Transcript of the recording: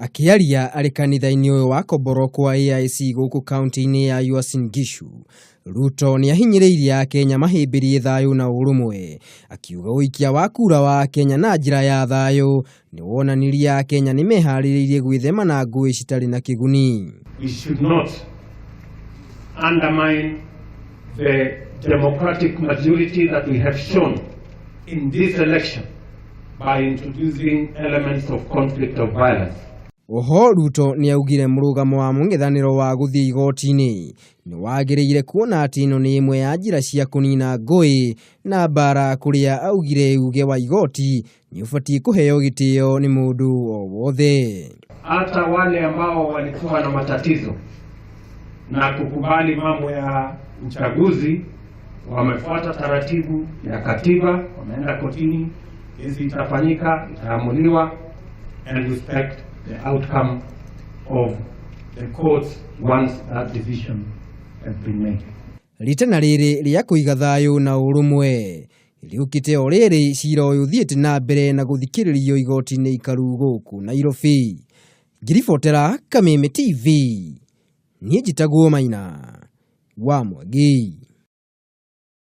Akiaria arĩ kanitha-ini ũyũ wa kiborokwa AIC gũkũ kaunti-ini ya Uasin Gishu. Ruto nĩ ahinyĩrĩirie akenya mahimbirie thaayu na urumwe, akiuga ũikia wa kura wa akenya na njira ya thaayu nĩ wonanirie akenya nĩ meharĩrĩirie gwĩthema na ngũĩ citarĩ na kĩguni. We should not undermine the democratic majority that we have shown in this election by introducing elements of conflict of violence. Oho Ruto nĩ augire mũrũgamo wa mũng'ethanĩro wa gũthiĩ igoti-inĩ nĩ wagĩrĩire kuona atĩ ĩno nĩ ĩmwe ya njĩra cia kũnina ngũĩ na mbara, kũrĩa augire uge wa igoti nĩ ũbatiĩ kũheo gĩtĩo nĩ mũndũ o wothe. Hata wale ambao walikuwa na matatizo na kukubali mambo ya uchaguzi wamefuata taratibu ya katiba, wameenda kotini, kesi itafanyika, itaamuliwa, and respect the outcome of the courts once that decision has been made. Ritana rĩrĩ rĩa kũiga thaayu na ũrũmwe rĩukĩte o rĩrĩ cira ũyũ ũthiĩte na mbere na gũthikĩrĩrio igoti-inĩ ikaru gũkũ Nairobi. Ngiribotera Kameme TV. Niĩ njĩtagwo Maina wa Mwagi.